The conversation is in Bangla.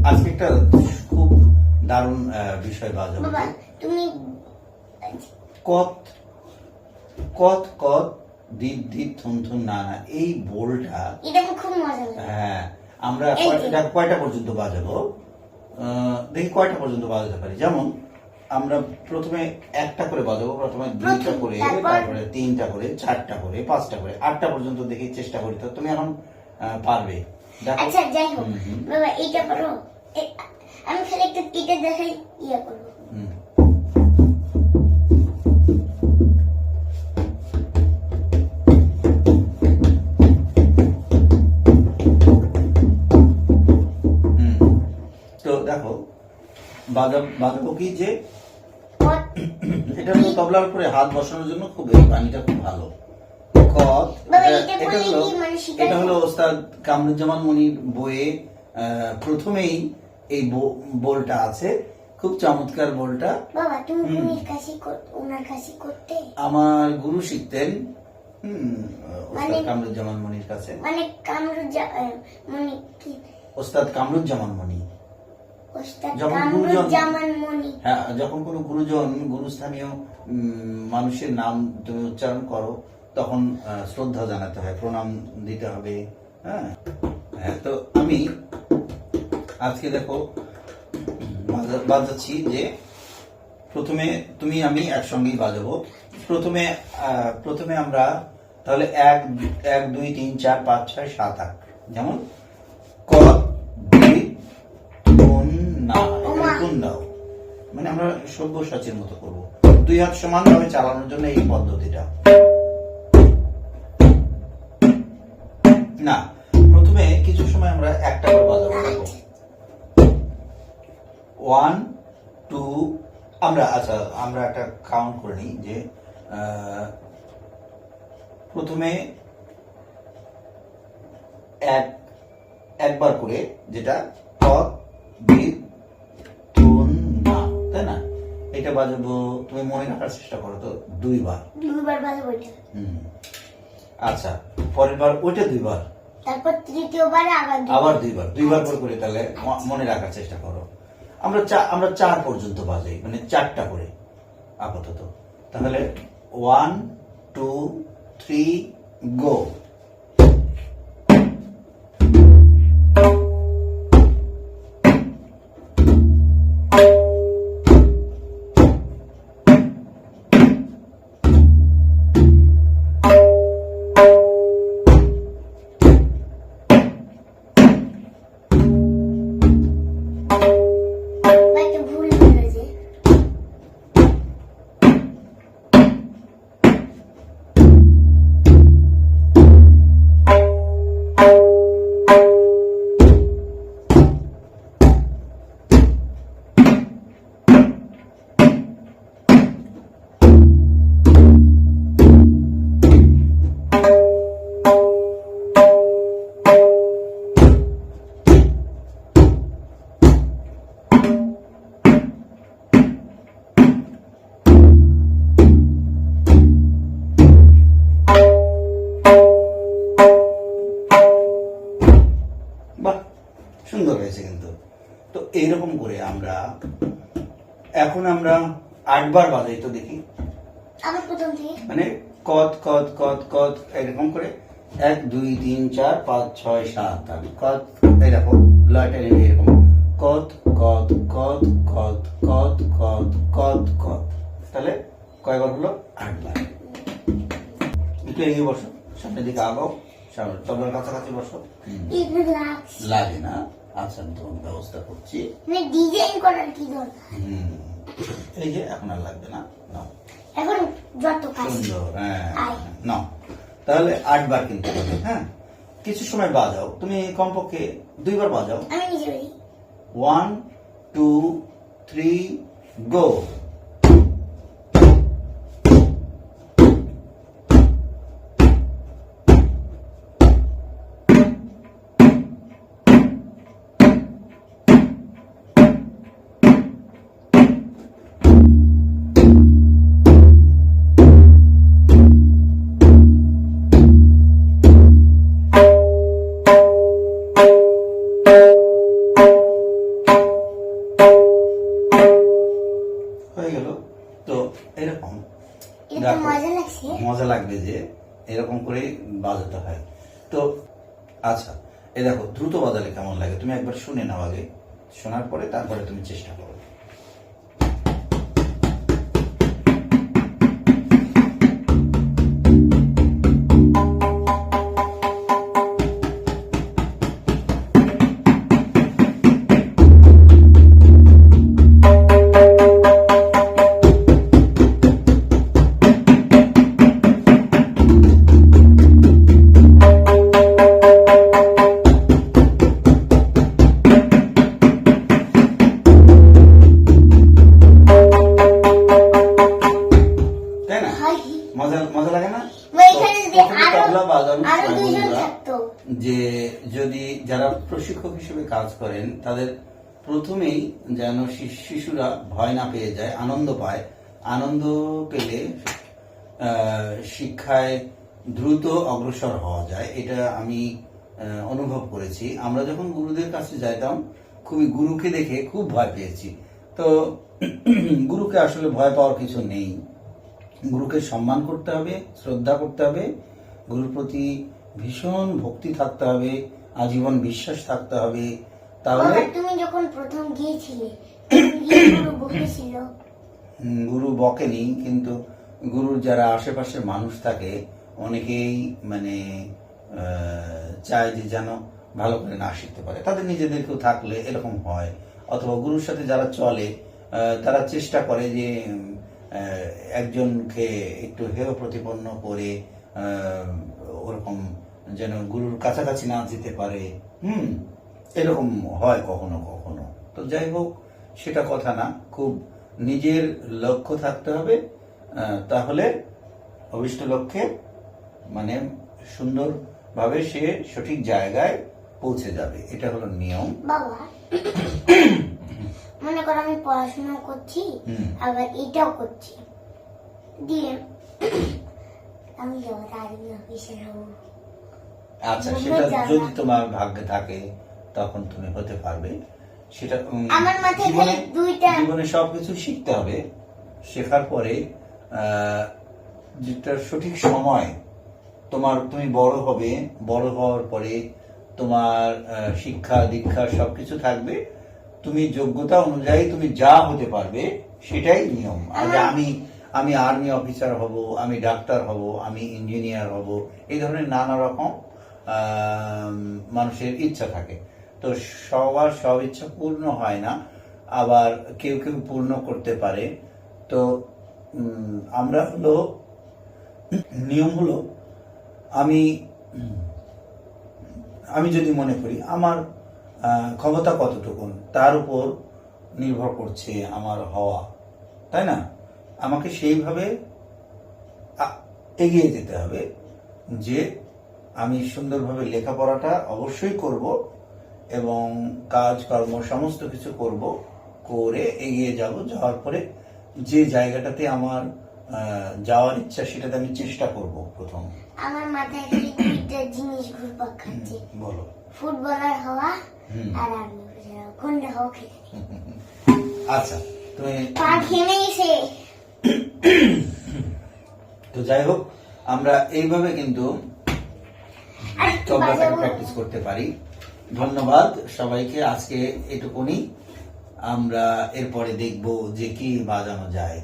আজকে একটা খুব দারুণ বিষয় বাজাবো। বাবা তুমি কত কত কত দিত দিত থুন থুন না না, এই বোলটা এটা খুব মজা লাগে। হ্যাঁ, আমরা কয়টা পর্যন্ত বাজাবো দেখি, কয়টা পর্যন্ত বাজাতে পারি। যেমন আমরা প্রথমে একটা করে বাজাবো, প্রথমে দুইটা করে, তারপরে তিনটা করে, চারটা করে, পাঁচটা করে, আটটা পর্যন্ত দেখি চেষ্টা করি। তো তুমি এখন পারবে। আচ্ছা যাই হোক বাবা, এইটা করো, আমি খালি একটু এটা দেখাই ইয়া করবো। তো দেখো বাজাবো কি যে এটা হলো তবলার উপরে হাত বসানোর জন্য খুব, এই পানিটা খুব ভালো। এটা হলো ওস্তাদ কামরুজ্জামান মনির বইয়ে প্রথমেই এই বোলটা আছে, খুব চমৎকার বোলটা। বাবা তুমি ওনার কাছে করতে? আমার গুরু শিখতেন ওস্তাদ কামরুজ্জামান মনির কাছে। মানে মনি কি? ওস্তাদ কামরুজ্জামান মনি। হ্যাঁ, যখন কোনো গুরুজন, গুরুস্থানীয় মানুষের নাম তুমি উচ্চারণ করো তখন শ্রদ্ধা জানাতে হয়, প্রণাম দিতে হবে। হ্যাঁ, তো আমি আজকে দেখো বাজাচ্ছি যে প্রথমে তুমি আমি একসঙ্গেই বাজাবো। প্রথমে আমরা তাহলে 1 2 3 4 5 6 7 8, যেমন ক দাও, মানে আমরা সব্যসাচীর মতো করবো। দুই হাত সমান ভাবে চালানোর জন্য এই পদ্ধতিটা না। প্রথমে কিছু সময় আমরা একটা করে বাজাবো। দেখো 1 2, আমরা একটা কাউন্ট করে নিই যে প্রথমে একবার করে, যেটা ক বিদ তাই না, এটা বাজাবো। তুমি মনে রাখার চেষ্টা করো তো, দুইবার বাজাবো এটা। আচ্ছা, পরের বার ওইটা দুইবার, তারপর তৃতীয়বার আবার দুইবার করে, তাহলে মনে রাখার চেষ্টা করো। আমরা 4 পর্যন্ত বাজাই, মানে 4টা করে আপাতত। তাহলে 1 2 3 গো। সুন্দর হয়েছে কিন্তু। তো এইরকম করে এখন আমরা 8 বার বাজাই তো দেখি, মানে কত কত কত কত এরকম করে 1 2 3 4 5 6 7 8 কত, এরকম লয়টা এরকম কত কত কত কত কত কত কত কত, তাহলে কয়বার হলো? 8 বার। একটু এগিয়ে বসো, সামনের দিকে আগাও, তবলার কাছাকাছি বসো। লাগে না? আচ্ছা, আমি তোমার ব্যবস্থা করছি। ডিজাইন করার কি দরকার? এই যে এখন আর লাগবে না, নাও। এখন যত সুন্দর, হ্যাঁ নাও। তাহলে 8 বার কিন্তু হবে। হ্যাঁ, কিছু সময় বাজাও, তুমি কমপক্ষে 2 বার বাজাও। আমি নিজে বলি 1 2 3 গো। দেখো মজা লাগছে। মজা লাগবে যে এরকম করে বাজাতে হয়। তো আচ্ছা, এই দেখো দ্রুত বাজালে কেমন লাগে তুমি একবার শুনে নাও আগে, শোনার পরে তারপরে তুমি চেষ্টা করো। তাই না? হাই। মজা মজা লাগে না? এখানে যদি প্রথমে আরো তবলা বাজানোর আরো সময় দুইজন বন্ধুরা, থাকতো। যে যদি যারা প্রশিক্ষক হিসেবে কাজ করেন তাদের প্রথমেই যেন শিশুরা ভয় না পেয়ে যায়, আনন্দ পায়। আনন্দ পেলে শিক্ষায় দ্রুত অগ্রসর হওয়া যায়, এটা আমি অনুভব করেছি। আমরা যখন গুরুদের কাছে যাইতাম খুবই গুরুকে দেখে খুব ভয় পেয়েছি। তো গুরুকে আসলে ভয় পাওয়ার কিছু নেই, গুরুকে সম্মান করতে হবে, শ্রদ্ধা করতে হবে, গুরুর প্রতি ভীষণ ভক্তি থাকতে হবে, আজীবন বিশ্বাস থাকতে হবে। তাহলে বাবা, তুমি যখন প্রথম গিয়েছিলে তখন গিয়ে পুরো বকেছিল। গুরু বকেনি, কিন্তু গুরুর যারা আশেপাশের মানুষ থাকে অনেকেই মানে চায় যে যেন ভালো করে না শিখতে পারে, তাদের নিজেদেরকেও থাকলে এরকম হয়। অথবা গুরুর সাথে যারা চলে তারা চেষ্টা করে যে একজনকে একটু হেয় প্রতিপন্ন করে ওরকম যেন গুরুর কাছাকাছি না যেতে পারে। এরকম হয় কখনো কখনো। তো যাই হোক, সেটা কথা না, খুব নিজের লক্ষ্য থাকতে হবে, তাহলে অভিষ্ট লক্ষ্যে মানে সুন্দরভাবে সে সঠিক জায়গায় পৌঁছে যাবে, এটা হলো নিয়ম। বাবা, মনে করো আমি পড়াশোনা করছি আবার এটাও করছি, দিয়ে আমি যাবো আর্মি অফিসার হবো। আচ্ছা, সেটা যদি তোমার ভাগ্যে থাকে তখন তুমি হতে পারবে। সেটা আমার মাথায় খালি দুইটা। জীবনে সবকিছু শিখতে হবে, শেখার পরে যেটা সঠিক সময় তোমার, তুমি বড় হবে, বড় হওয়ার পরে তোমার শিক্ষা দীক্ষা সবকিছু থাকবে, তুমি যোগ্যতা অনুযায়ী তুমি যা হতে পারবে সেটাই নিয়ম। আজ আমি আর্মি অফিসার হব, আমি ডাক্তার হব, আমি ইঞ্জিনিয়ার হব, এই ধরনের নানা রকম মানুষের ইচ্ছা থাকে। তো সবার সব ইচ্ছা পূর্ণ হয় না, আবার কেউ কেউ পূর্ণ করতে পারে। তো আমরা হলো নিয়ম হলো, আমি যদি মনে করি আমার ক্ষমতা কতটুকু তার উপর নির্ভর করছে আমার হওয়া, তাই না? আমাকে সেইভাবে এগিয়ে যেতে হবে যে আমি সুন্দরভাবে লেখাপড়াটা অবশ্যই করব এবং কাজকর্ম সমস্ত কিছু করব, করে এগিয়ে যাব। যাওয়ার পরে যে জায়গাটাতে আমার যাওয়ার ইচ্ছা সেটাতে আমি চেষ্টা করব। প্রথম আমার মাথায় খালি দুইটা জিনিস ঘুরপাক খাচ্ছে, বলো। ফুটবলার হওয়া আর আর্মি অফিসার হওয়া, কোনটা হওয়া খেলে। আচ্ছা, তুমি পা ঘেমে গেছে। তো যাই হোক, আমরা এইভাবে কিন্তু তবলাটাকে প্র্যাকটিস করতে পারি। ধন্যবাদ সবাইকে, আজকে এটুকুনি। আমরা এরপরে দেখব যে কি বাজানো যায়।